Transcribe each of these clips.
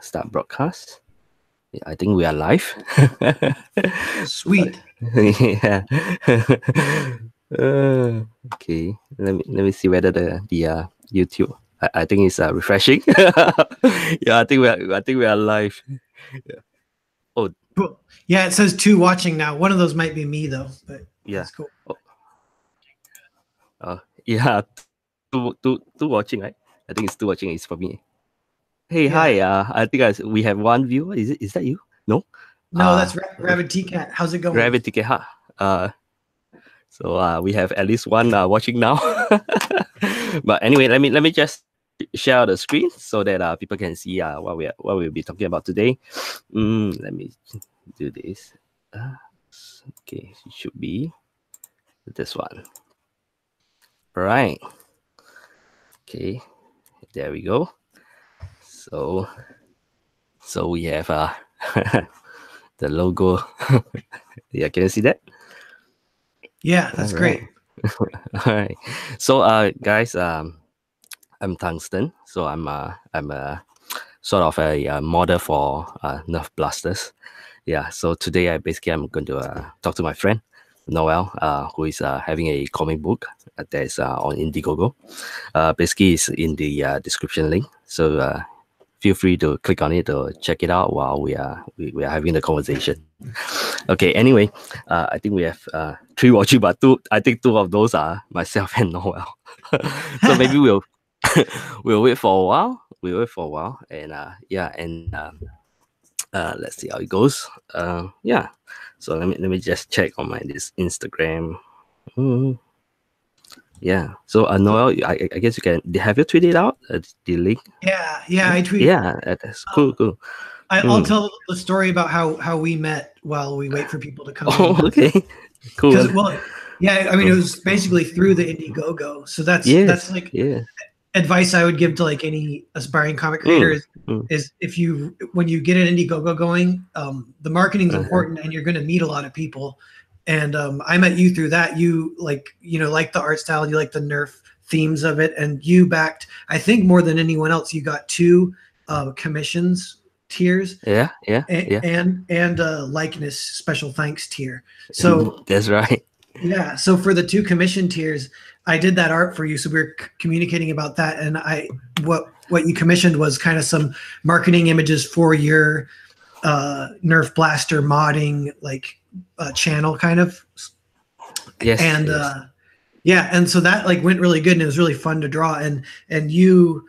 start broadcast. Yeah, I think we are live. Sweet. Yeah. Okay. Let me see whether the YouTube. I think it's refreshing. Yeah, I think we are live. Yeah. Oh. Cool. Yeah, it says 2 watching now. One of those might be me though, but Yeah. that's cool. Yeah. Two watching, right? I think it's 2 watching. It's for me. Hey, Yeah. hi. I think we have 1 viewer. Is that you? No. No, that's Rabbit T-Cat. How's it going? Rabbit Ticket. So we have at least 1 watching now. But anyway, let me just share the screen so that people can see what we'll be talking about today. Let me do this. Okay, it should be this one. All right. Okay, there we go. So we have the logo. Yeah, can you see that? Yeah, that's great. All right. So guys, I'm Tungsten. So I'm a sort of a model for Nerf blasters. Yeah. So today I'm going to talk to my friend NarWhal, who is having a comic book that is on Indiegogo. Basically, it's in the description link. So feel free to click on it to check it out while we are having the conversation. Okay. Anyway, I think we have 3 watching, but I think 2 of those are myself and NarWhal. So maybe we'll wait for a while. And let's see how it goes. Yeah. So let me just check on this Instagram. Yeah. So NarWhal, I guess you can. Have you tweeted out the link? Yeah, I tweeted. Yeah, that's cool. I'll tell the story about how we met while we wait for people to come in. Oh, okay. Cool. Well, yeah, I mean, it was basically through the Indiegogo. So that's like advice I would give to like any aspiring comic creator is if when you get an Indiegogo going, the marketing is important and you're going to meet a lot of people. And I met you through that. You like the art style, you like the Nerf themes of it, and you backed, I think more than anyone else, you got 2 commissions tiers. Yeah. And likeness special thanks tier. So that's right. Yeah. So for the 2 commission tiers, I did that art for you. So we were communicating about that. And what you commissioned was kind of some marketing images for your Nerf blaster modding channel kind of. Yes. And yeah. And so that went really good and it was really fun to draw. And you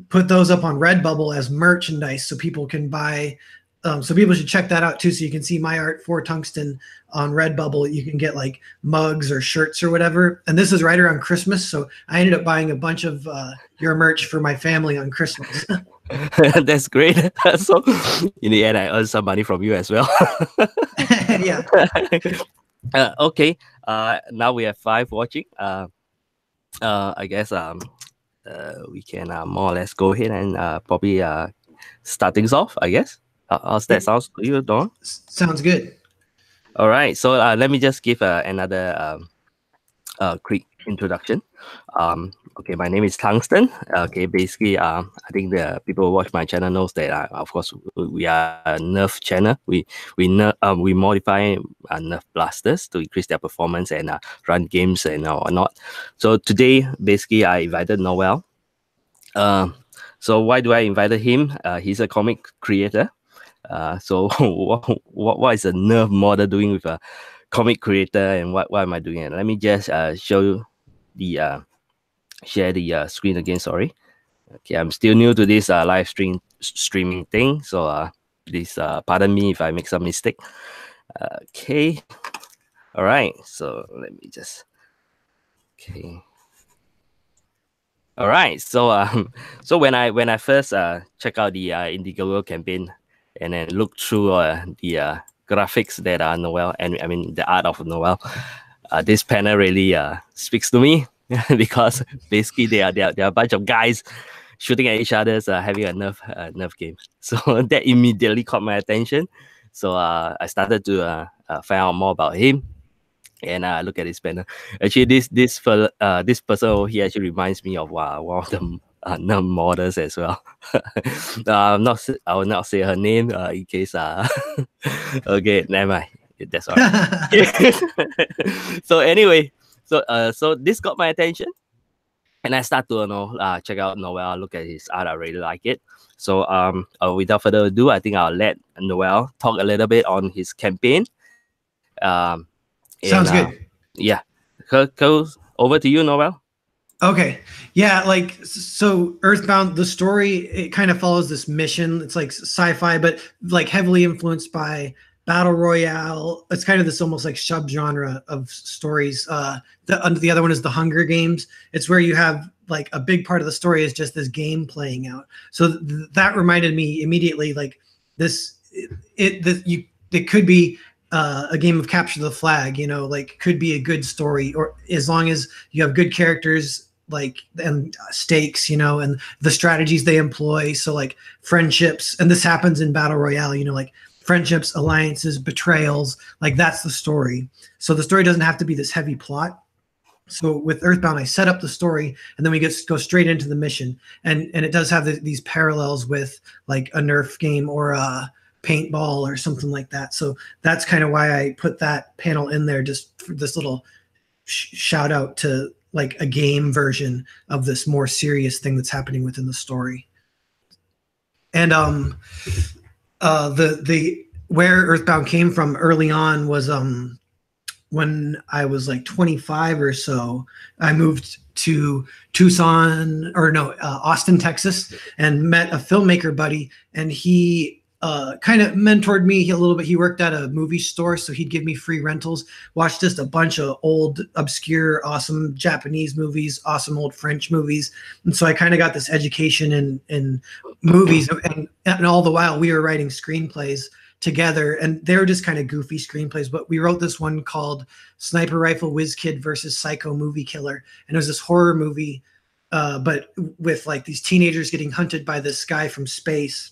put those up on Redbubble as merchandise so people can buy. So people should check that out too. So you can see my art for Tungsten on Redbubble. You can get mugs or shirts or whatever. And this is right around Christmas. So I ended up buying a bunch of your merch for my family on Christmas. That's great. So in the end, I earned some money from you as well. Yeah. Okay. Now we have 5 watching. I guess we can more or less go ahead and probably start things off, I guess. How's that sounds to you, Don? Sounds good. All right. So let me just give another quick introduction. Okay, my name is Tungsten. Okay, basically, I think the people who watch my channel knows that of course we are a Nerf channel. We modify Nerf blasters to increase their performance and run games and whatnot. So today, basically, I invited NarWhal. So why do I invite him? He's a comic creator. So what is a Nerf model doing with a comic creator, and why am I doing it? Let me just show you the share the screen again. Sorry. Okay, I'm still new to this live streaming thing, so please pardon me if I make some mistake. Okay. All right. So let me just. Okay. All right. So so when I first check out the Indiegogo campaign and then look through the graphics that are NarWhal, and I mean the art of NarWhal, this panel really speaks to me because basically they are a bunch of guys shooting at each other, having a Nerf game. So that immediately caught my attention. So I started to find out more about him. and look at his banner. Actually, this person, he actually reminds me of one of the models as well. I will not say her name in case. Okay, never mind. That's all right. So anyway, so this got my attention, and I start to check out NarWhal, look at his art. I really like it. So without further ado, I think I'll let NarWhal talk a little bit on his campaign. Sounds good. Yeah, go over to you, NarWhal. Okay. Yeah, like, so EarthBound, the story, it kind of follows this mission. It's like sci-fi, but like heavily influenced by battle royale. It's kind of this almost like subgenre of stories. The other one is the Hunger Games. It's where you have like a big part of the story is just this game playing out. So that reminded me immediately, like this, it could be a game of capture the flag, you know, like could be a good story, or as long as you have good characters, like, and stakes, you know, and the strategies they employ. So like friendships, and this happens in battle royale, you know, like friendships, alliances, betrayals, like that's the story. So the story doesn't have to be this heavy plot. So with EarthBound, I set up the story, and then we go straight into the mission, and it does have these parallels with like a Nerf game or a paintball or something like that. So that's kind of why I put that panel in there, just for this little shout out to like a game version of this more serious thing that's happening within the story. And the where EarthBound came from early on was when I was like 25 or so. I moved to Austin, Texas, and met a filmmaker buddy, and he kind of mentored me a little bit. He worked at a movie store, so he'd give me free rentals, watched just a bunch of old, obscure, awesome Japanese movies, awesome old French movies. And so I kind of got this education in movies, and all the while we were writing screenplays together, and they were just kind of goofy screenplays. But we wrote this one called Sniper Rifle Whiz Kid versus Psycho Movie Killer, and it was this horror movie, but with like these teenagers getting hunted by this guy from space,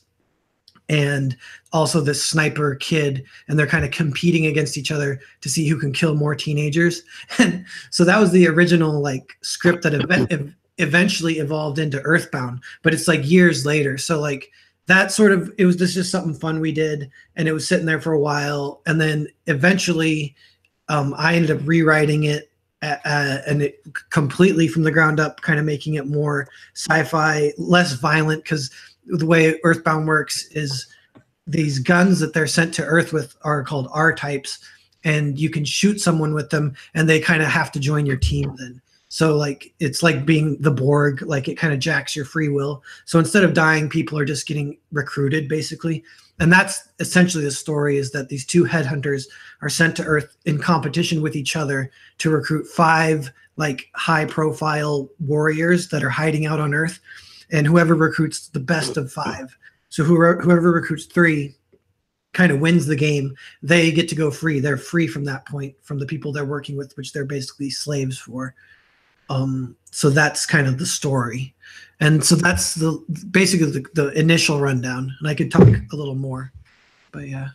and also this sniper kid, and they're kind of competing against each other to see who can kill more teenagers. And so that was the original like script that eventually evolved into EarthBound, but it's like years later. So like that sort of, it was just something fun we did, and it was sitting there for a while, and then eventually I ended up rewriting it and it completely from the ground up, kind of making it more sci-fi, less violent, because the way EarthBound works is these guns that they're sent to Earth with are called R-types, and you can shoot someone with them, and they kind of have to join your team then. So like it's like being the Borg, like it kind of jacks your free will. So instead of dying, people are just getting recruited basically. And that's essentially the story, is that these two headhunters are sent to Earth in competition with each other to recruit 5 like high profile warriors that are hiding out on Earth. And whoever recruits the best of 5, so whoever recruits 3 kind of wins the game. They get to go free. They're free from that point, from the people they're working with, which they're basically slaves for. So that's kind of the story. And so that's basically the initial rundown. And I could talk a little more, but yeah.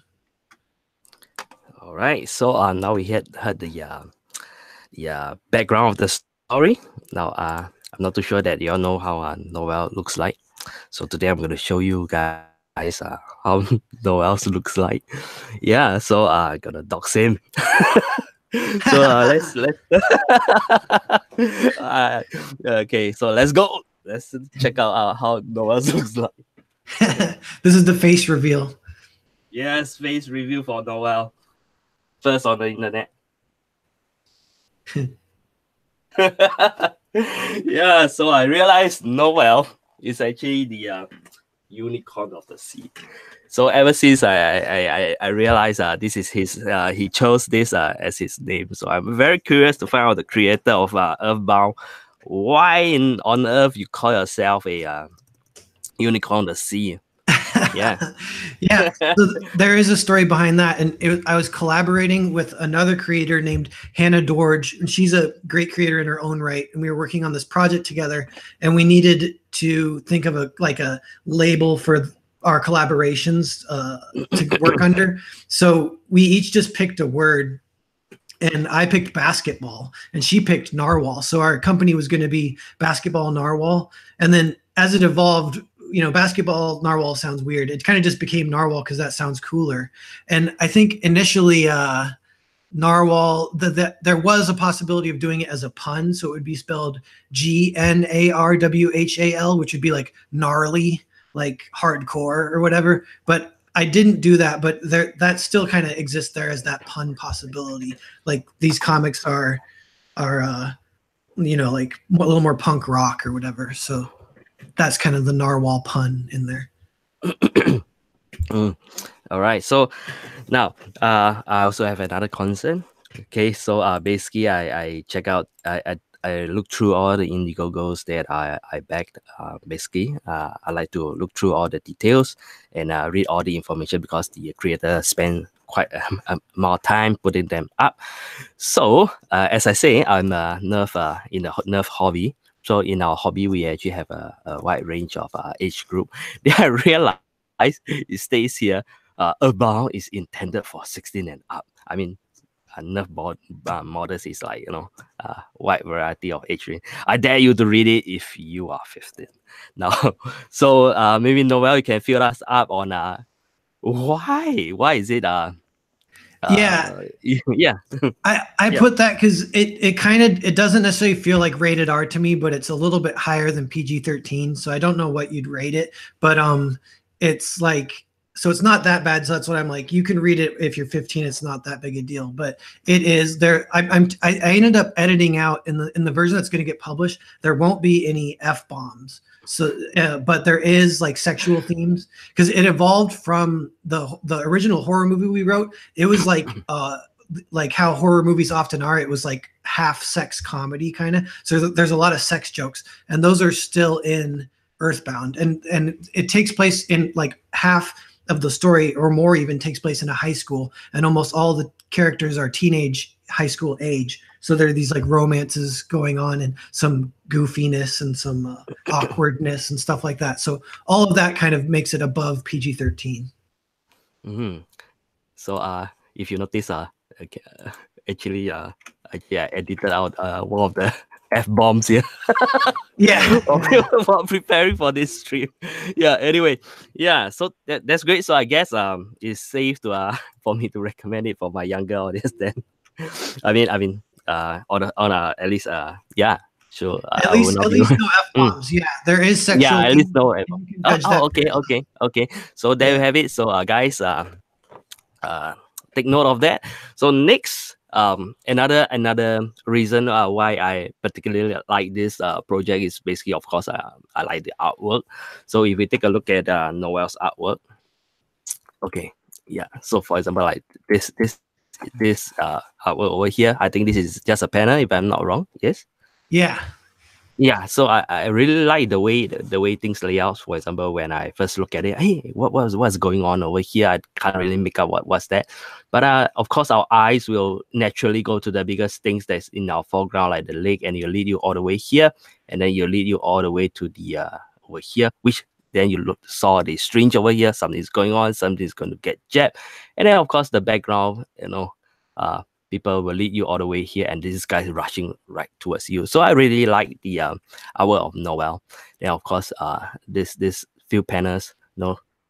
All right. So now we heard the background of the story. Now I'm not too sure that you all know how NarWhal looks like. So today I'm going to show you guys how NarWhal looks like. Yeah, so I'm going to dox him. So let's okay, so let's go. Let's check out how NarWhal looks like. This is the face reveal. Yes, face reveal for NarWhal. First on the internet. Yeah, so I realized NarWhal is actually the unicorn of the sea. So ever since I realized this is his, he chose this as his name. So I'm very curious to find out the creator of EarthBound. Why on earth you call yourself a unicorn of the sea? Yeah. Yeah, so there is a story behind that, and I was collaborating with another creator named Hannah Dorge, and she's a great creator in her own right, and we were working on this project together, and we needed to think of a label for our collaborations to work under. So we each just picked a word, and I picked basketball, and she picked NarWhal. So our company was going to be Basketball NarWhal, and then as it evolved, basketball NarWhal sounds weird. It kind of just became NarWhal because that sounds cooler. And I think initially NarWhal, there was a possibility of doing it as a pun, so it would be spelled GNARWHAL, which would be like gnarly, like hardcore or whatever. But I didn't do that, but that still kind of exists there as that pun possibility. Like these comics are like a little more punk rock or whatever. So that's kind of the NarWhal pun in there. All right. So now I also have another concern. Okay. So basically I check out, I look through all the Indiegogos that I backed. Basically, I like to look through all the details and read all the information because the creator spent quite a amount of time putting them up. So as I say, I'm a Nerf in the Nerf hobby. So in our hobby, we actually have a wide range of age group. Then I realized it states here, EarthBound is intended for 16 and up. I mean, Nerf models is like, wide variety of age range. I dare you to read it if you are 15. Now, so maybe NarWhal, you can fill us up on why is it yeah. I Yeah. put that because it doesn't necessarily feel like rated R to me, but it's a little bit higher than PG-13. So I don't know what you'd rate it, but it's like, so it's not that bad. So that's what I'm like. You can read it if you're 15. It's not that big a deal, but it is there. I ended up editing out in the version that's going to get published. There won't be any F-bombs. So, but there is like sexual themes because it evolved from the original horror movie we wrote. It was like how horror movies often are. It was like half sex comedy kind of. So there's a lot of sex jokes, and those are still in EarthBound, and it takes place in like half of the story or more even takes place in a high school, and almost all the characters are teenage high school age. So there are these like romances going on and some goofiness and some awkwardness and stuff like that. So all of that kind of makes it above PG-13. Mm-hmm. So if you notice, actually I edited out one of the F-bombs here. Yeah. While preparing for this stream. Yeah, anyway. Yeah, so that's great. So I guess it's safe to for me to recommend it for my younger audience then. I mean at least yeah, sure. At least no F-bombs. Yeah, there is sexual. Yeah, at least no F-bombs. Okay. So there you have it. So guys, take note of that. So next, another reason why I particularly like this project is basically, of course, I like the artwork. So if we take a look at NarWhal's artwork, okay, yeah. So for example, like this artwork over here, I think this is just a panel, if I'm not wrong. Yes. Yeah, so I really like the way things lay out. For example, when I first look at it, hey, what's going on over here? I can't really make out what's that. But of course, our eyes will naturally go to the biggest things that's in our foreground, like the lake, and it'll lead you all the way here, and then you'll lead you all the way to the over here, which then you saw the strange over here. Something's going on. Something's going to get jabbed, and then of course the background, people will lead you all the way here, and this guy is rushing right towards you. So I really like the artwork of NarWhal. Then of course, this few panels,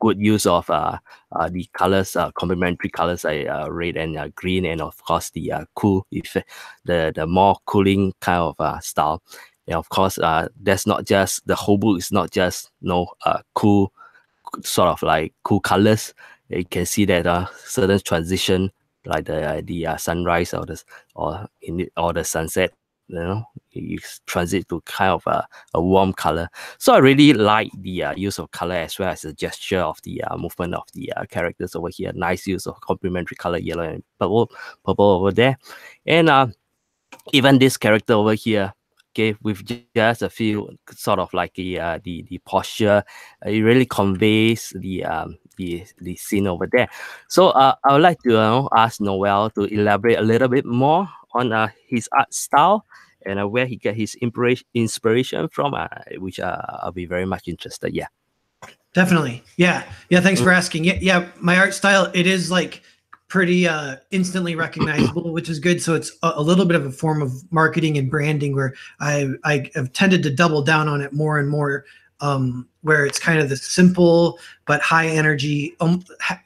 good use of the colors, complementary colors, red and green, and of course the cool effect, the more cooling kind of style. And of course, that's not just the whole book is not just cool, sort of like cool colors. You can see that certain transition, like the sunrise or the sunset, you transit to kind of a warm color. So I really like the use of color as well as the gesture of the movement of the characters over here. Nice use of complementary color, yellow and purple over there, and even this character over here. Okay, with just a few sort of like the posture, it really conveys the scene over there. So I would like to ask NarWhal to elaborate a little bit more on his art style and where he get his inspiration from, which I'll be very much interested. Yeah, definitely. Yeah. Thanks for asking. Yeah. My art style, it is like pretty instantly recognizable, which is good. So it's a little bit of a form of marketing and branding where I have tended to double down on it more and more where it's kind of the simple but high energy,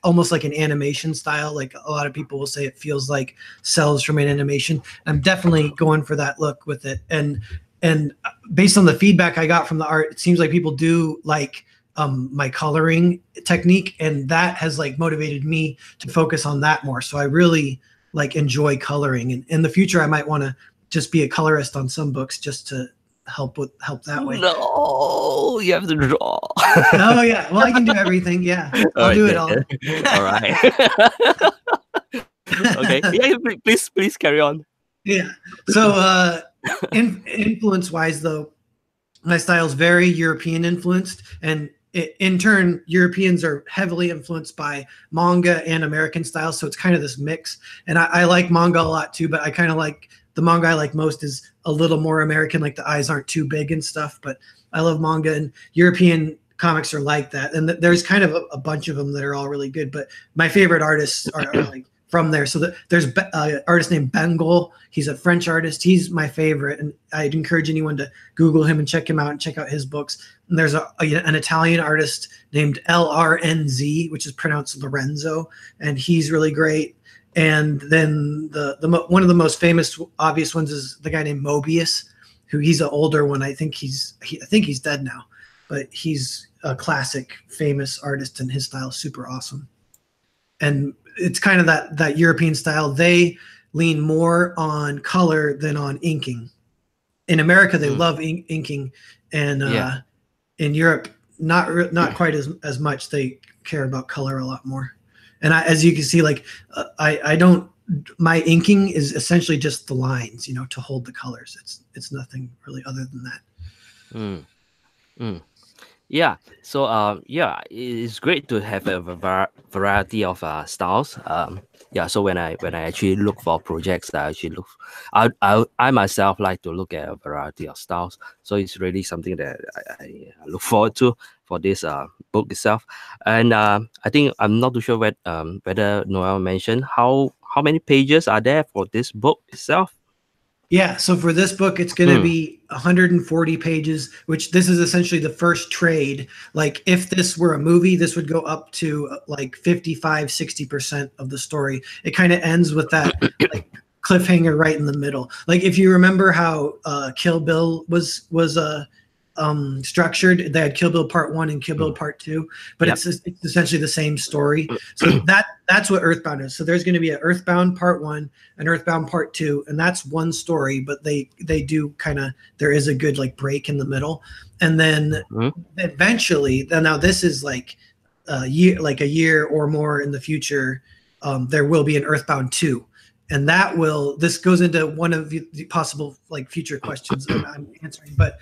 almost like an animation style. Like a lot of people will say it feels like cells from an animation. I'm definitely going for that look with it. And based on the feedback I got from the art, it seems like people do like my coloring technique, and that has like motivated me to focus on that more. So I really like enjoy coloring, and in the future I might want to just be a colorist on some books just to help that way. No, you have to draw. Oh yeah, well I can do everything. Yeah, I'll do it all. All right. Okay. Yeah, please carry on. Yeah. So influence wise though, my style is very European influenced, and in turn, Europeans are heavily influenced by manga and American style. So it's kind of this mix. And I like manga a lot too, but I kind of like the manga I like most is a little more American, like the eyes aren't too big and stuff. But I love manga, and European comics are like that. And there's kind of a bunch of them that are all really good. But my favorite artists are like from there. So there's an artist named Bengal. He's a French artist. He's my favorite. And I'd encourage anyone to Google him and check him out and check out his books. And there's an Italian artist named LRNZ, which is pronounced Lorenzo. And he's really great. And then the one of the most famous, obvious ones is the guy named Mobius, who he's an older one. I think he's dead now, but he's a classic, famous artist, and his style is super awesome. And it's kind of that European style. They lean more on color than on inking. In America, they love inking, and in Europe, not quite as much. They care about color a lot more. And as you can see, like I don't. My inking is essentially just the lines, to hold the colors. It's nothing really other than that. Yeah. So it's great to have a variety of styles. So when I actually look for projects, I myself like to look at a variety of styles. So it's really something that I look forward to for this book itself. And I think I'm not too sure whether NarWhal mentioned how many pages are there for this book itself. Yeah, so for this book, it's going to be 140 pages, which this is essentially the first trade. Like if this were a movie, this would go up to like 55-60% of the story. It kind of ends with that like cliffhanger right in the middle. Like if you remember how Kill Bill was structured, they had Kill Bill Part 1 and Kill Bill Part 2, but it's essentially the same story. So that's what EarthBound is. So there's going to be an EarthBound Part 1, an EarthBound Part 2, and that's one story, but they do kind of, there is a good like break in the middle. And then eventually, now this is like a year or more in the future, there will be an EarthBound 2. And this goes into one of the possible like future questions that I'm answering, but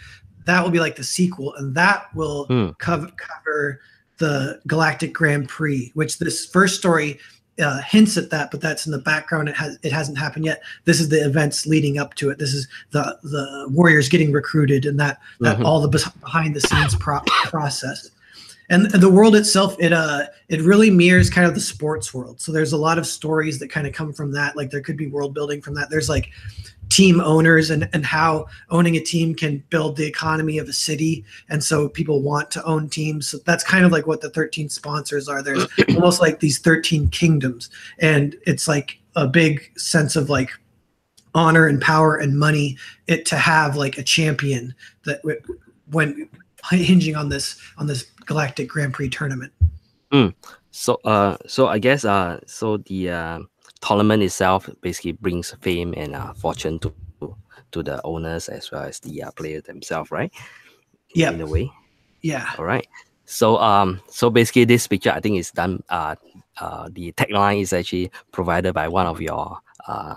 that will be like the sequel, and that will cover the Galactic Grand Prix, which this first story hints at that, but that's in the background. It hasn't happened yet. This is the events leading up to it. This is the warriors getting recruited, and that all the behind the scenes process. And the world itself, it really mirrors kind of the sports world. So there's a lot of stories that kind of come from that. Like there could be world building from that. There's like team owners and how owning a team can build the economy of a city. And so people want to own teams. So that's kind of like what the 13 sponsors are. There's almost like these 13 kingdoms. And it's like a big sense of like honor and power and money to have like a champion that when hinging on this Galactic Grand Prix tournament. So I guess the tournament itself basically brings fame and fortune to the owners as well as the players themselves, right? Yeah, in a way. Yeah. All right. So basically, this picture I think is done. The tagline is actually provided by one of your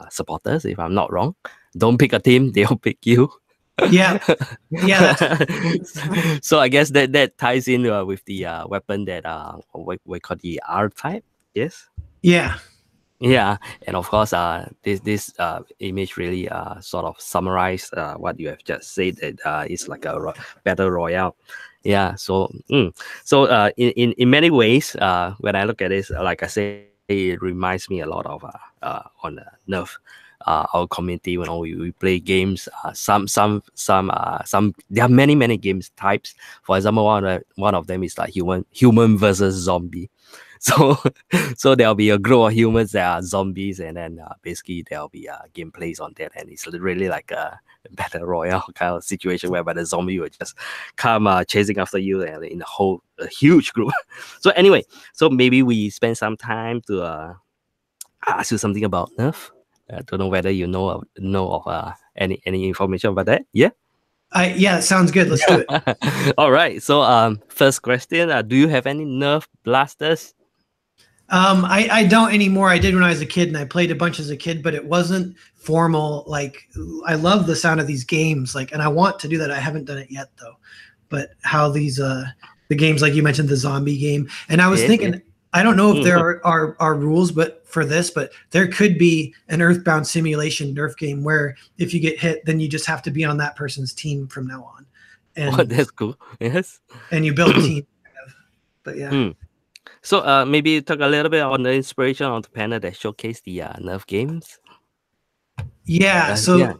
supporters, if I'm not wrong. Don't pick a team; they'll pick you. Yeah. So I guess that ties in with the weapon that we call the R-type. Yes. Yeah, and of course, this image really sort of summarize what you have just said. That it's like a battle royale. Yeah. So in many ways, when I look at this, like I say, it reminds me a lot of on Nerf. our community. We play games. Some. There are many games types. For example, one of them is like human versus zombie. So there'll be a group of humans that are zombies, and then basically there'll be gameplays on that, and it's really like a battle royale kind of situation whereby the zombie will just come chasing after you and in a huge group. So anyway, so maybe we spend some time to ask you something about Nerf. I don't know whether you know of any information about that. Yeah. Yeah, sounds good. Let's do it. All right. So first question: do you have any Nerf blasters? I don't anymore. I did when I was a kid, and I played a bunch as a kid, but it wasn't formal. Like, I love the sound of these games, like, and I want to do that. I haven't done it yet though. But how these the games, like you mentioned, the zombie game, and I was thinking, I don't know if there are rules, but for this, but there could be an EarthBound simulation Nerf game where if you get hit, then you just have to be on that person's team from now on. And that's cool. Yes. And you build a team. But yeah. So maybe talk a little bit on the inspiration on the panel that showcased the Nerf games. Yeah, so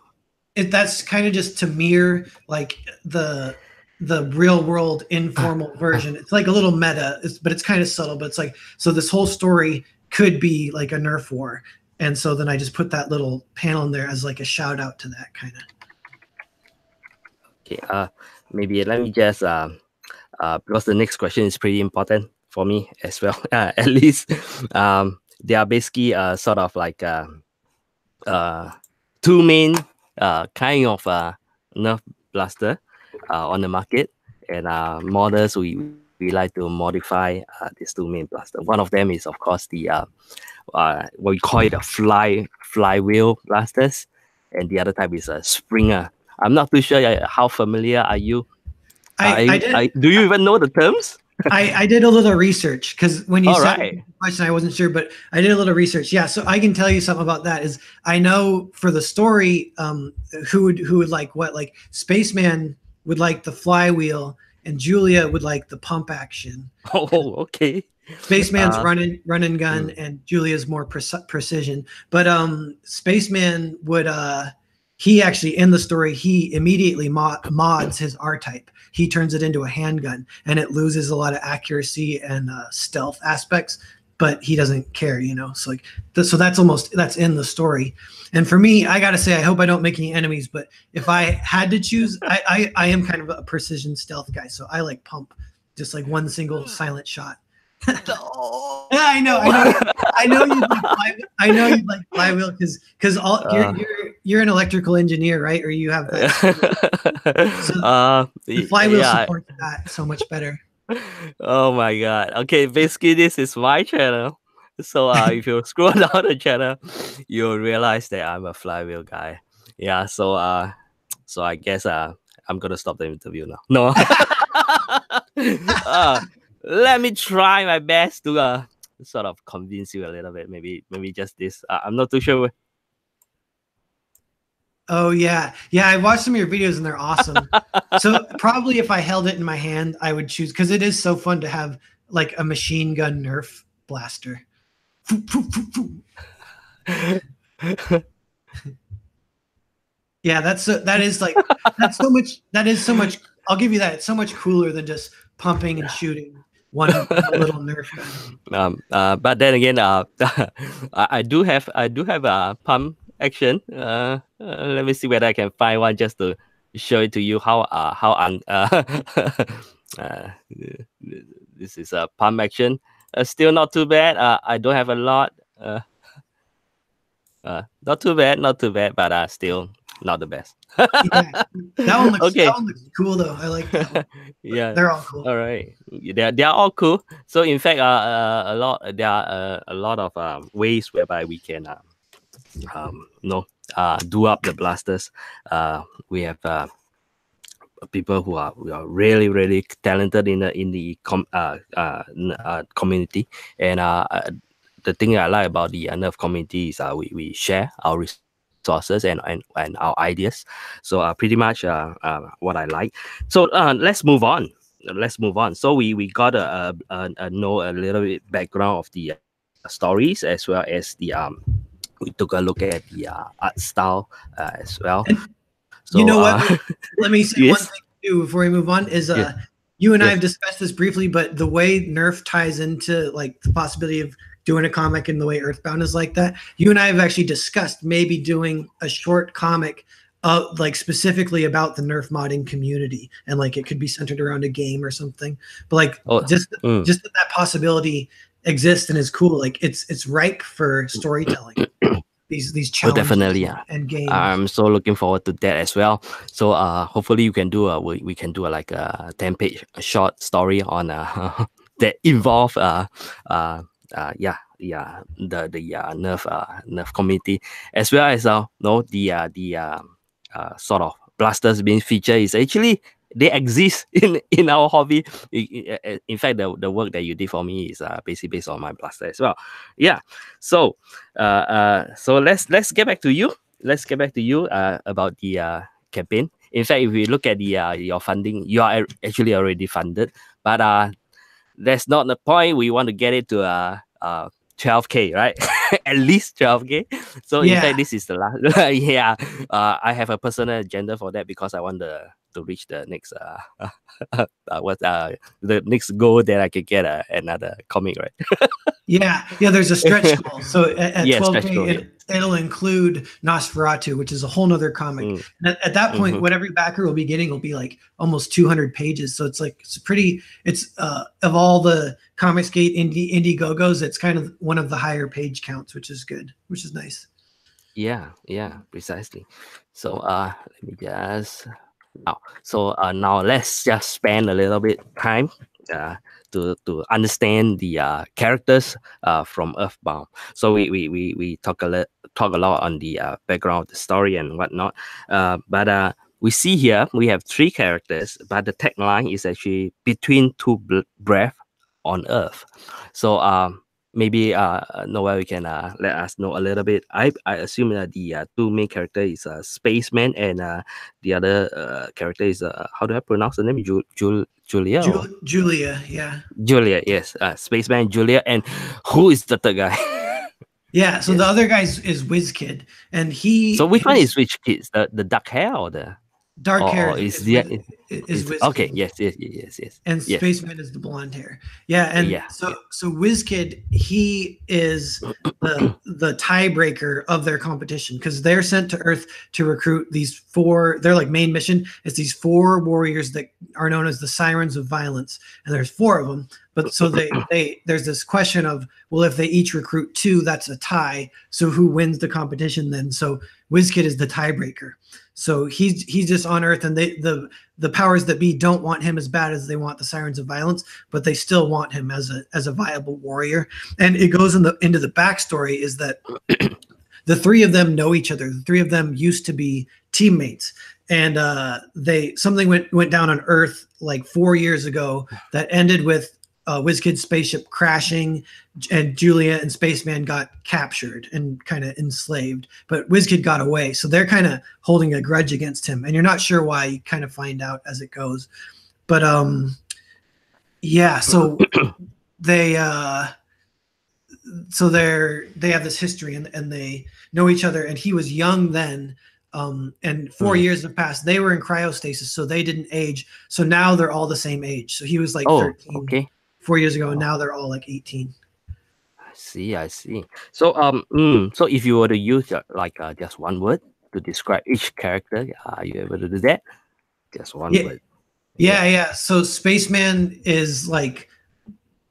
that's kind of just to mirror like the real world informal version. It's like a little meta, but it's kind of subtle. But it's like, so this whole story could be like a Nerf war, and so then I just put that little panel in there as like a shout out to that kind of. Okay. Maybe let me just because the next question is pretty important for me as well. At least they are basically sort of like two main kind of Nerf blaster on the market, and models we like to modify these two main blaster. One of them is of course the what we call it a flywheel blasters, and the other type is a Springer. I'm not too sure how familiar are you. Do you even know the terms? I did a little research because when you said the question, I wasn't sure, but I did a little research. Yeah, so I can tell you something about that. Is I know for the story, who would like what? Like Spaceman would like the flywheel, and Julia would like the pump action. Oh, okay. Spaceman's run and gun, and Julia's more precision. But Spaceman would he actually, in the story, he immediately mods his R-type. He turns it into a handgun, and it loses a lot of accuracy and stealth aspects, but he doesn't care, you know? So like, so that's in the story. And for me, I got to say, I hope I don't make any enemies, but if I had to choose, I am kind of a precision stealth guy. So I like pump, just like one single silent shot. I know you'd like flywheel because all you're an electrical engineer, right? Or you have that. So the flywheel supports that so much better. Oh my god. Okay, basically this is my channel. So if you scroll down the channel, you'll realize that I'm a flywheel guy. Yeah, so I guess I'm gonna stop the interview now. No. Let me try my best to sort of convince you a little bit. Maybe just this. I'm not too sure. Oh yeah, I watched some of your videos and they're awesome. So probably if I held it in my hand, I would choose, because it is so fun to have like a machine gun Nerf blaster. Yeah, that is so much. I'll give you that. It's so much cooler than just pumping and shooting one little Nerf gun. But then again, I do have a pump action. Let me see whether I can find one just to show it to you how this is a pump action. Still not too bad. I don't have a lot. Not too bad, but still not the best. Yeah, that one looks cool though. I like that one. Yeah, they're all cool. All right, they are all cool. So in fact, there are a lot of ways whereby we can do up the blasters. We have people who are really talented in the community, and the thing I like about the Nerf community is we share our resources and our ideas. So pretty much what I like. So let's move on. So we got to know a little bit background of the stories, as well as the we took a look at the art style as well. So you know what? Let me say yes? one thing too before we move on is you and I have discussed this briefly, but the way Nerf ties into like the possibility of doing a comic and the way EarthBound is like that, you and I have actually discussed maybe doing a short comic like specifically about the Nerf modding community, and like it could be centered around a game or something. But like just that possibility exists and is cool. Like it's ripe for storytelling. These challenges definitely, and games. I'm so looking forward to that as well. So hopefully you can do we can do like a 10-page short story on that involve the Nerf community, as well as the sort of blasters being featured is actually they exist in our hobby. In fact, the work that you did for me is basically based on my blaster as well. Yeah. So so let's get back to you. Let's get back to you about the campaign. In fact, if we look at the your funding, you are actually already funded, but that's not the point. We want to get it to 12K, right? At least 12K. So in fact, this is the last. I have a personal agenda for that because I want to reach the next the next goal that I could get another comic, right? There's a stretch goal. So at 12K, it'll include Nosferatu, which is a whole nother comic. And at that point, what every backer will be getting will be like almost 200 pages. So it's like it's of all the Comicsgate Indiegogos, it's kind of one of the higher page counts, which is good, which is nice. Yeah, precisely. So let me just now let's just spend a little bit time to understand the characters from EarthBound. So we talk a lot on the background of the story and whatnot. But we see here we have 3 characters, but the tagline is actually between two breath on Earth. So maybe NarWhal, you can let us know a little bit. I assume that the 2 main character is Spaceman, and the other character is how do I pronounce the name? Julia. Julia, yeah. Julia, yes. Spaceman, Julia, and who is the third guy? So the other guy is WizKid, and he. So which one is which kid? The dark hair or the dark hair is okay? Yes. And Spaceman is the blonde hair. So WizKid, he is the tiebreaker of their competition because they're sent to Earth to recruit these 4. Their like main mission is these 4 warriors that are known as the Sirens of Violence, and there's 4 of them. But so there's this question of, well, if they each recruit 2, that's a tie. So who wins the competition then? So WizKid is the tiebreaker. So he's just on Earth, and the powers that be don't want him as bad as they want the Sirens of Violence, but they still want him as a viable warrior. And it goes into the backstory is that the 3 of them know each other. The 3 of them used to be teammates, and something went down on Earth like 4 years ago that ended with WizKid's spaceship crashing, and Julia and Spaceman got captured and kind of enslaved, but WizKid got away. So they're kind of holding a grudge against him, and you're not sure why. You kind of find out as it goes. But so they have this history, and they know each other, and he was young then. And 4 years have passed. They were in cryostasis, so they didn't age. So now they're all the same age. So he was like 13 4 years ago, and now they're all like 18. I see. So so if you were to use like just one word to describe each character, are you able to do that? Just one word. Yeah. So Spaceman is like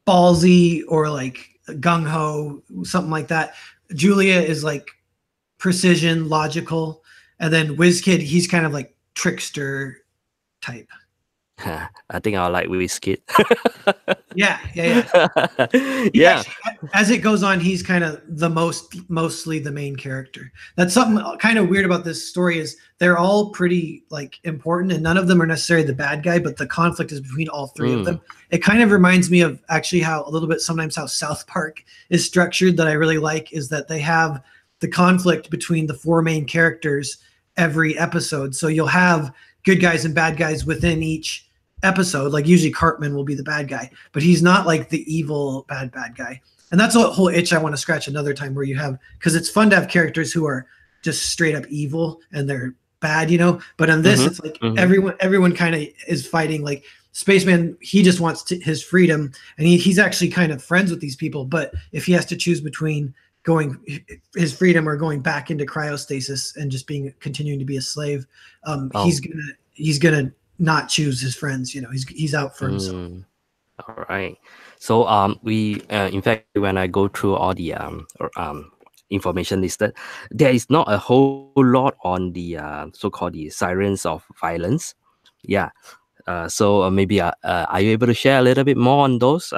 ballsy or like gung-ho, something like that. Julia is like precision, logical. And then WizKid, he's kind of like trickster type. I think I like WizKid. Yeah. Actually, as it goes on, he's kind of mostly the main character. That's something kind of weird about this story is they're all pretty like important, and none of them are necessarily the bad guy, but the conflict is between all 3 of them. It kind of reminds me of actually how a little bit sometimes how South Park is structured that I really like is that they have the conflict between the 4 main characters every episode. So you'll have good guys and bad guys within each episode. Like usually Cartman will be the bad guy, but he's not like the evil bad guy. And that's a whole itch I want to scratch another time, where you have, because it's fun to have characters who are just straight up evil and they're bad, you know. But on this, it's like everyone kind of is fighting. Like Spaceman, he just wants his freedom, and he's actually kind of friends with these people. But if he has to choose between going his freedom or going back into cryostasis and just continuing to be a slave, he's gonna not choose his friends. You know, he's out for himself. All right. So we in fact, when I go through all the information listed, there is not a whole lot on the so-called the sirens of violence. Yeah. So maybe are you able to share a little bit more on those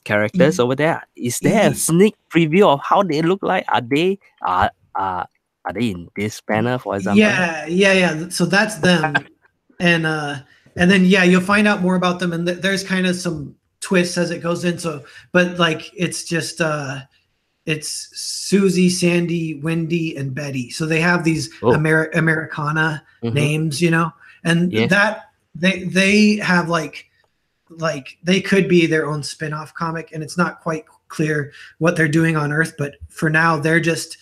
characters over there? Is there a sneak preview of how they look like? Are they in this banner, for example? Yeah. So that's them, and then you'll find out more about them, and there's kind of some twists as it goes in. So, but like it's just it's Susie, Sandy, Wendy, and Betty. So they have these Americana names, you know, and that they have like they could be their own spin-off comic, and it's not quite clear what they're doing on Earth, but for now they're just,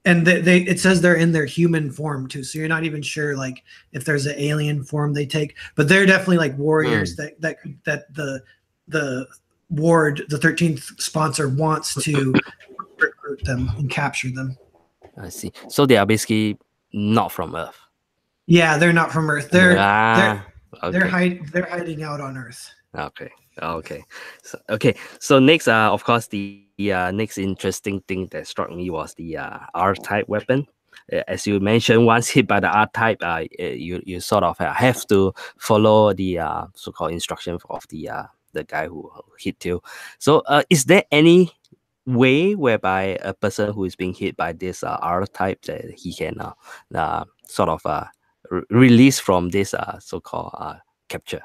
and it says they're in their human form too, so you're not even sure like if there's an alien form they take, but they're definitely like warriors that the ward, the 13th sponsor, wants to recruit them and capture them. I see. So they are basically not from Earth. Yeah, they're not from Earth. They're hiding out on Earth. Okay. So next, of course, the next interesting thing that struck me was the R-type weapon. As you mentioned, once hit by the R-type, you sort of have to follow the so-called instruction of the guy who hit you. So is there any way whereby a person who is being hit by this R-type that he can sort of release from this so-called capture?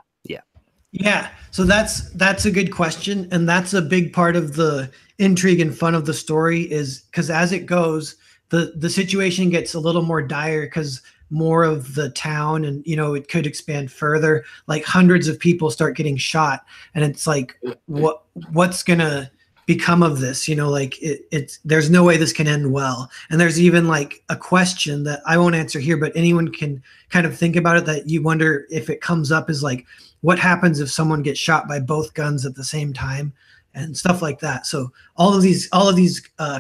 Yeah, so that's a good question, and that's a big part of the intrigue and fun of the story, is because as it goes, the situation gets a little more dire, because more of the town, and you know, it could expand further, like hundreds of people start getting shot, and it's like what's gonna become of this, you know, like it's there's no way this can end well. And there's even like a question that I won't answer here, but anyone can kind of think about it, that you wonder if it comes up, is like, what happens if someone gets shot by both guns at the same time, and stuff like that. So all of these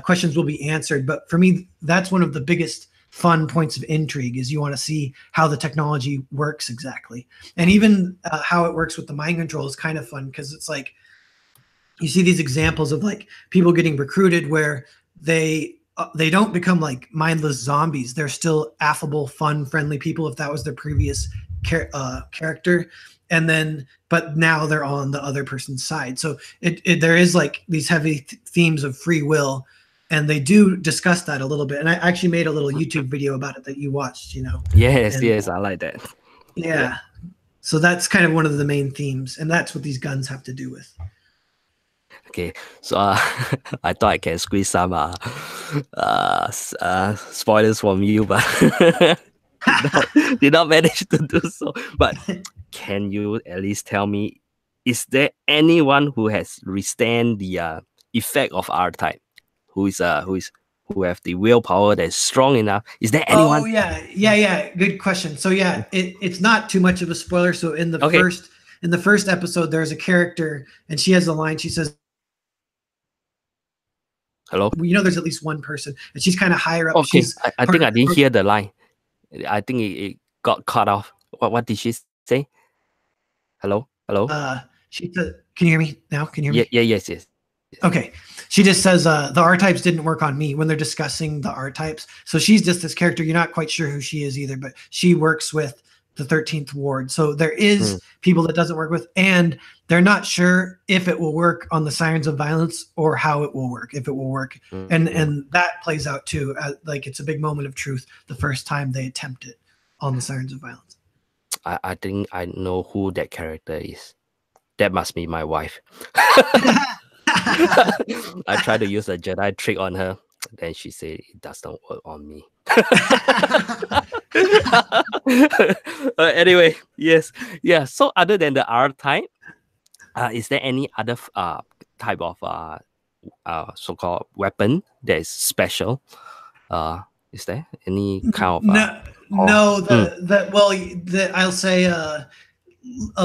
questions will be answered, but for me, that's one of the biggest fun points of intrigue, is you want to see how the technology works exactly. And even how it works with the mind control is kind of fun, because it's like, you see these examples of like people getting recruited where they don't become like mindless zombies. They're still affable, fun, friendly people if that was their previous character. And then, but now they're on the other person's side. So there is like these heavy themes of free will, and they do discuss that a little bit. And I actually made a little YouTube video about it that you watched, you know. Yes, I like that. Yeah. So that's kind of one of the main themes, and that's what these guns have to do with. Okay, so I thought I can squeeze some spoilers from you, but did not manage to do so. But can you at least tell me, is there anyone who has withstand the effect of R-type, who have the willpower that's strong enough? Is there anyone? Oh yeah. Good question. So yeah, it's not too much of a spoiler. So in the first episode, there's a character, and she has a line. She says, hello? You know, there's at least one person, and she's kind of higher up. Okay, I think I didn't hear the line. I think it got cut off. What did she say? Hello? She said, can you hear me now? Can you hear me? Yes. Okay. She just says the R-types didn't work on me, when they're discussing the R-types. So she's just this character. You're not quite sure who she is either, but she works with the 13th ward. So there is people that doesn't work with, and they're not sure if it will work on the Sirens of Violence or how it will work, if it will work. And that plays out too. Like it's a big moment of truth the first time they attempt it on the Sirens of Violence. I think I know who that character is. That must be my wife. I tried to use a Jedi trick on her. Then she said it doesn't work on me. Anyway, yes. Yeah. So other than the R type, is there any other type of so-called weapon that is special? Is there any kind of no, I'll say a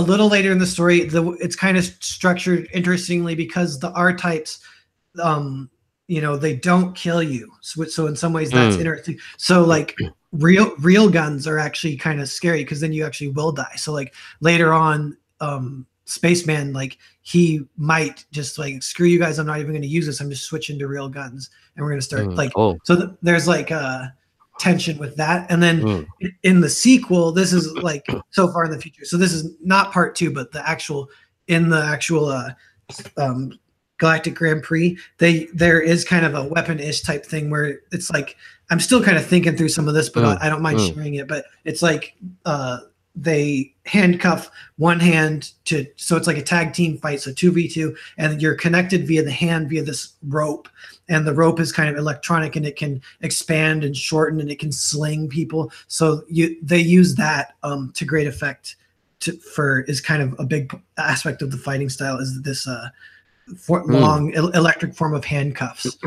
little later in the story, it's kind of structured interestingly because the R types, they don't kill you. So in some ways that's interesting. So like real guns are actually kind of scary because then you actually will die. So like later on, Spaceman, like he might just like, screw you guys, I'm not even going to use this. I'm just switching to real guns and we're going to start there's like tension with that. And then in the sequel, this is like so far in the future. So this is not part 2, but the actual Galactic Grand Prix, there is kind of a weapon-ish type thing where it's like, I'm still kind of thinking through some of this, but I don't mind sharing it. But it's like they handcuff one hand so it's like a tag team fight, so 2v2, and you're connected via the hand via this rope, and the rope is kind of electronic and it can expand and shorten and it can sling people. So they use that to great effect is kind of a big aspect of the fighting style, is this long electric form of handcuffs.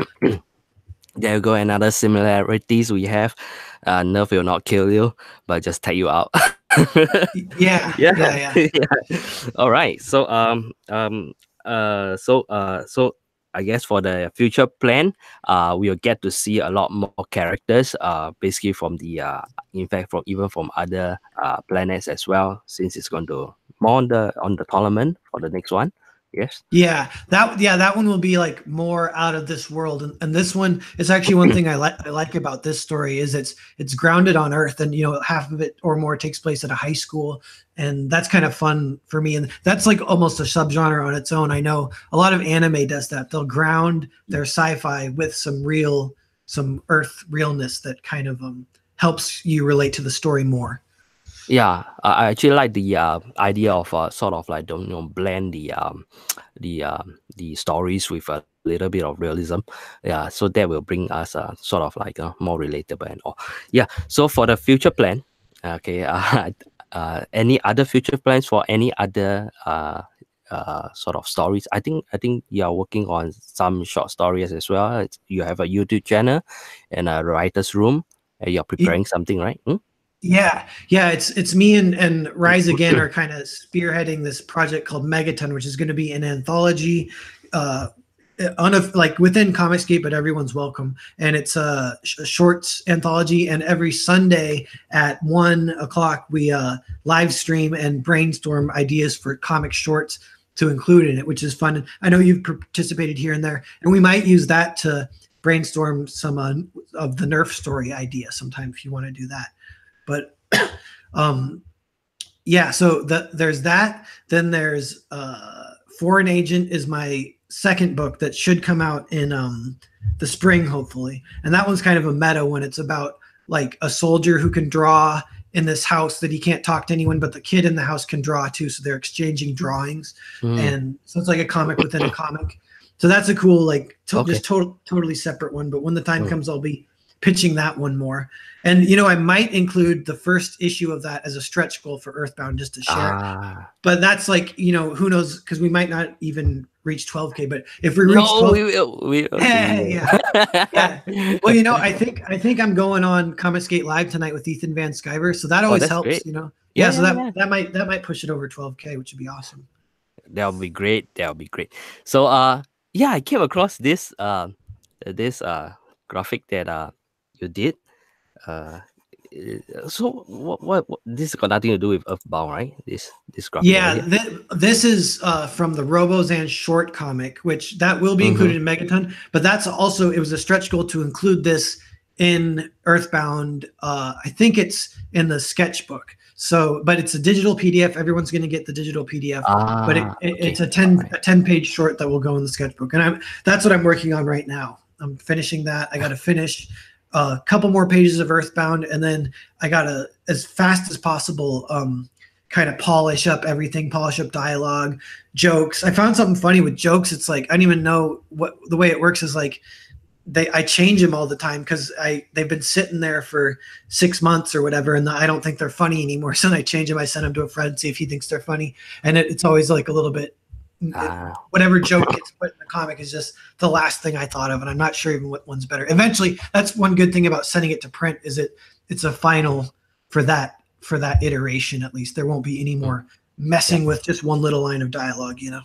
There you go, another similarities we have. Nerf will not kill you, but just take you out. Yeah. All right. So I guess for the future plan, we'll get to see a lot more characters, basically from the in fact from other planets as well, since it's going to more on the tournament for the next one. Yes. Yeah, that one will be like more out of this world, and this one is actually one thing I like about this story is it's grounded on Earth, and half of it or more takes place at a high school, and that's kind of fun for me, and that's like almost a subgenre on its own. I know a lot of anime does that; they'll ground their sci-fi with some Earth realness that kind of helps you relate to the story more. Yeah, I actually like the idea of sort of like blend the stories with a little bit of realism. Yeah, so that will bring us sort of like more relatable and all. Yeah. So for the future plan, okay, any other future plans for any other sort of stories? I think you are working on some short stories as well. You have a YouTube channel and a writer's room. You're preparing something, right? Yeah, it's me and Rise Again are kind of spearheading this project called Megaton, which is going to be an anthology, like within Comicsgate, but everyone's welcome. And it's a shorts anthology, and every Sunday at 1:00 we live stream and brainstorm ideas for comic shorts to include in it, which is fun. And I know you've participated here and there, and we might use that to brainstorm some of the Nerf story idea sometime if you want to do that. But so there's that. Then there's Foreign Agent is my second book that should come out in the spring, hopefully. And that one's kind of a meta when it's about like a soldier who can draw in this house that he can't talk to anyone, but the kid in the house can draw too. So they're exchanging drawings. And so it's like a comic within a comic. So that's a cool, like just totally separate one. But when the time comes, I'll be pitching that one more. And I might include the first issue of that as a stretch goal for EarthBound just to share. But that's like, who knows, because we might not even reach 12K. But if we reach 12, we will. Yeah. Well, I think I'm going on Comicsgate Live tonight with Ethan Van Sciver, so that always helps. Great. So that might push it over 12K, which would be awesome. That'll be great. So I came across this graphic that you did. So what this got nothing to do with EarthBound, right? This graphic. Yeah, this is from the Robozan short comic, which that will be included in Megaton. But that's also, it was a stretch goal to include this in EarthBound. I think it's in the sketchbook. So, but it's a digital PDF. Everyone's going to get the digital PDF. But it's a 10-page short that will go in the sketchbook, and that's what I'm working on right now. I'm finishing that. I got to finish a couple more pages of EarthBound, and then I got to, as fast as possible, kind of polish up everything, polish up dialogue, jokes. I found something funny with jokes. It's like, I don't even know what the way it works is like, I change them all the time because they've been sitting there for 6 months or whatever, and I don't think they're funny anymore. So I change them. I send them to a friend, see if he thinks they're funny, and it's always like a little bit whatever joke gets put in the comic is just the last thing I thought of, and I'm not sure even what one's better. Eventually, that's one good thing about sending it to print is it's a final for that iteration. At least there won't be any more messing with just one little line of dialogue, you know.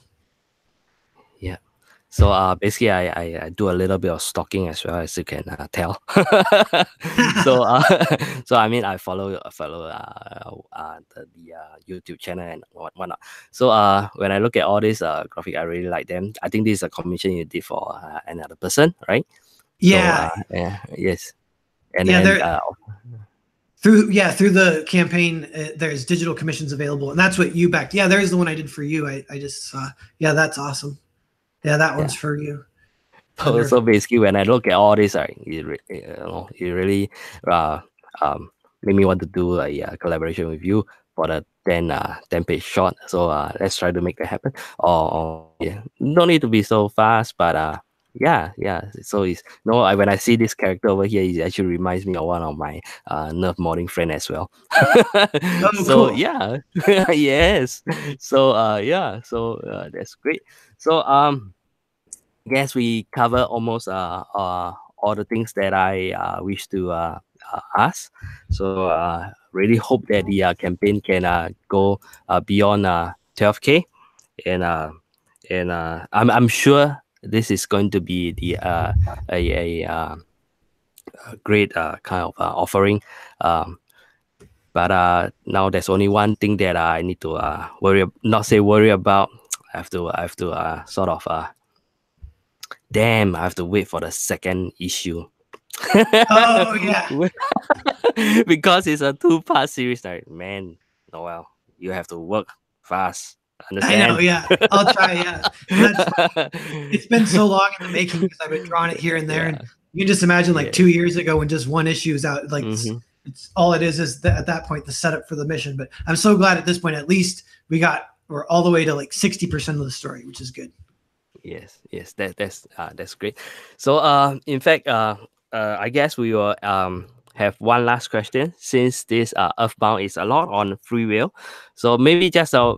Yeah. So basically, I do a little bit of stalking as well, as you can tell. So so I mean, I follow the YouTube channel and whatnot. So when I look at all these graphic, I really like them. I think this is a commission you did for another person, right? Yeah. So, yes. And yeah, then through the campaign, there's digital commissions available, and that's what you backed. Yeah, there's the one I did for you. I just saw. Yeah, that's awesome. Yeah, that one's for you. So basically, when I look at all this, it really made me want to do a collaboration with you for the 10-page short. So let's try to make that happen. Or no need to be so fast, but yeah. So it's when I see this character over here, it actually reminds me of one of my nerf modding friend as well. So cool. Yeah, yes. So so that's great. So guess we cover almost all the things that I wish to ask. So really hope that the campaign can go beyond 12K, and I'm sure this is going to be the a great kind of offering. But now there's only one thing that I need to worry about. I have to sort of damn, I have to wait for the second issue. Oh yeah. Because it's a 2-part series. Like, man, NarWhal, you have to work fast. Understand? I know, yeah. I'll try, yeah. It's been so long in the making because I've been drawing it here and there. And you can just imagine like 2 years ago when just one issue is out, like it's all it is at that point, the setup for the mission. But I'm so glad at this point, at least we're all the way to like 60% of the story, which is good. Yes, that's great. So in fact, I guess we will have one last question, since this EarthBound is a lot on free will. So maybe just a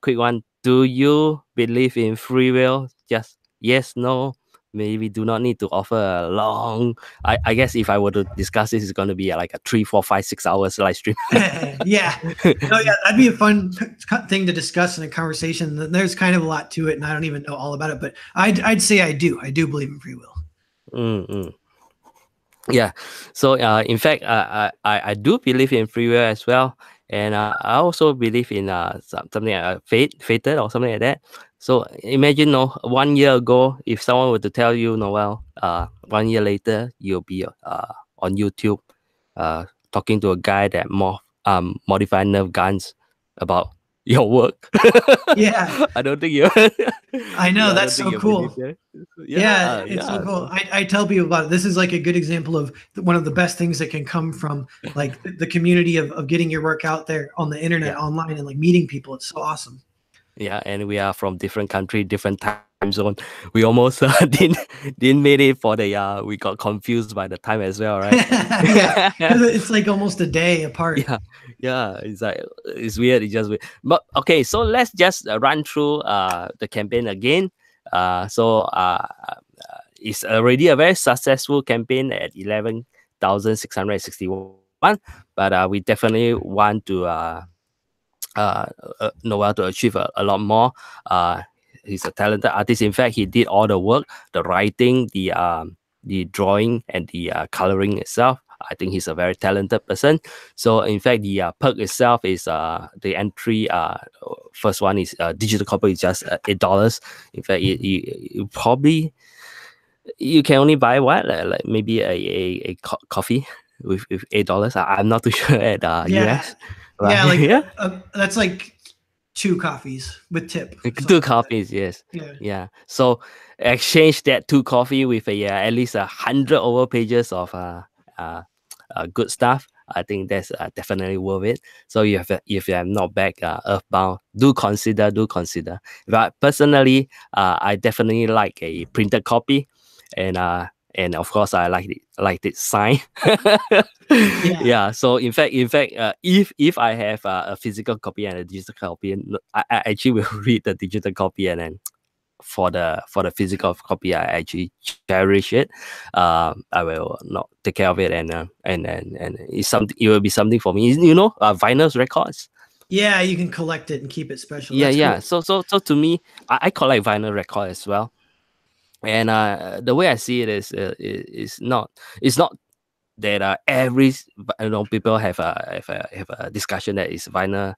quick one. Do you believe in free will? Just yes, no. Maybe do not need to offer a long. I guess if I were to discuss this, it's going to be like a 3, 4, 5, 6 hours live stream. Yeah. That'd be a fun thing to discuss in a conversation. There's kind of a lot to it, and I don't even know all about it, but I'd say I do believe in free will. Yeah. So in fact, I do believe in free will as well, and I also believe in something like fated or something like that. So imagine, 1 year ago, if someone were to tell you, NarWhal, 1 year later you'll be on YouTube, talking to a guy that modify Nerf guns about your work. Yeah. I don't think you. I know, that's so cool. Yeah, it's so cool. I tell people about it. This is like a good example of one of the best things that can come from like the community of getting your work out there on the internet, online, and like meeting people. It's so awesome. Yeah, and we are from different country, different time zone. We almost didn't made it for the we got confused by the time as well, right? Yeah, it's like almost a day apart. Yeah, it's like it's weird. It's just weird. But okay, so let's just run through the campaign again. It's already a very successful campaign at 11,661. But we definitely want to NarWhal to achieve a lot more. He's a talented artist. In fact, he did all the work, the writing, the drawing, and the coloring itself. I think he's a very talented person. So in fact, the perk itself is the entry. First one is digital copy is just $8. In fact, you probably you can only buy what like maybe a coffee with $8. I'm not too sure at US. Yeah, that's like 2 coffees with tip. 2 coffees, yes. Yeah. So exchange that 2 coffee with at least 100 over pages of good stuff. I think that's definitely worth it. So if you have not back EarthBound, do consider. But personally, I definitely like a printed copy, and and of course I liked it signed. Yeah. So in fact, if I have a physical copy and a digital copy, I actually will read the digital copy, and then for the physical copy, I actually cherish it. I will not take care of it, and it's something. It will be something for me. Vinyl records. Yeah, you can collect it and keep it special. Yeah, That's yeah. cool. So to me, I collect vinyl record as well, and the way I see it is not that every people have a discussion that is vinyl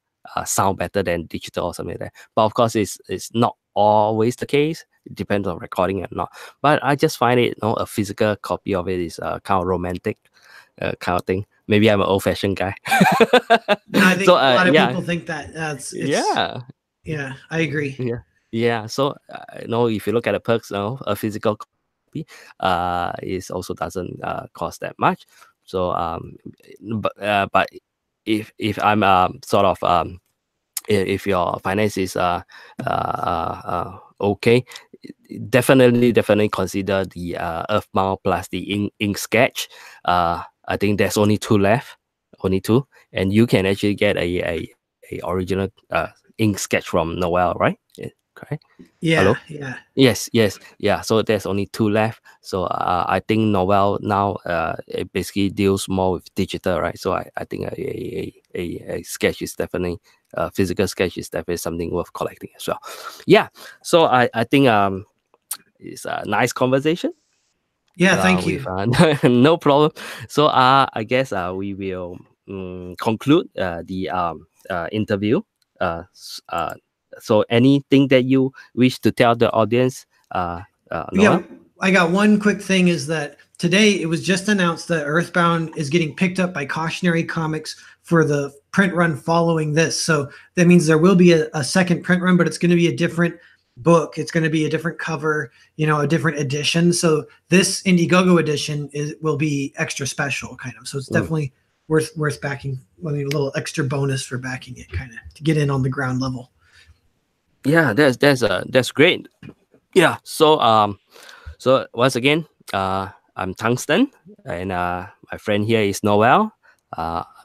sound better than digital or something like that. But of course, it's not always the case. It depends on recording or not. But I just find it, a physical copy of it is kind of romantic, kind of thing. Maybe I'm an old-fashioned guy. No, I think a lot of people think that. Yeah, I agree. Yeah. So if you look at the perks, a physical copy, it also doesn't cost that much. So but if I'm sort of if your finance is okay, definitely consider the EarthBound plus the ink sketch. I think there's only two left, and you can actually get a original ink sketch from NarWhal, right? Correct. Yeah. Hello? Yeah. Yes. Yeah. So there's only two left. So I think NarWhal now it basically deals more with digital, right? So I think a sketch is definitely physical sketch is definitely something worth collecting as well. Yeah. So I think it's a nice conversation. Yeah. Thank you. No problem. So I guess we will conclude the interview. So anything that you wish to tell the audience? Yeah, I got one quick thing is that today it was just announced that EarthBound is getting picked up by Cautionary Comics for the print run following this. So that means there will be a second print run, but it's going to be a different book. It's going to be a different cover, a different edition. So this Indiegogo edition will be extra special, kind of. So it's definitely worth backing. I mean, a little extra bonus for backing it, kind of, to get in on the ground level. Yeah, that's great. Yeah. So so once again, I'm Tungsten, and my friend here is NarWhal.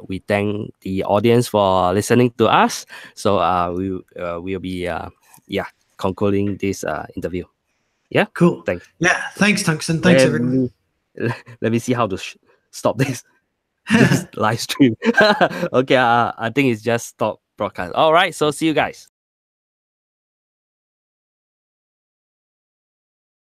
We thank the audience for listening to us. So we will be concluding this interview. Yeah. Cool. Thanks. Yeah. Thanks, Tungsten. Thanks, everyone. Let me see how to stop this live stream. Okay. I think it's just stop broadcast. All right. So see you guys.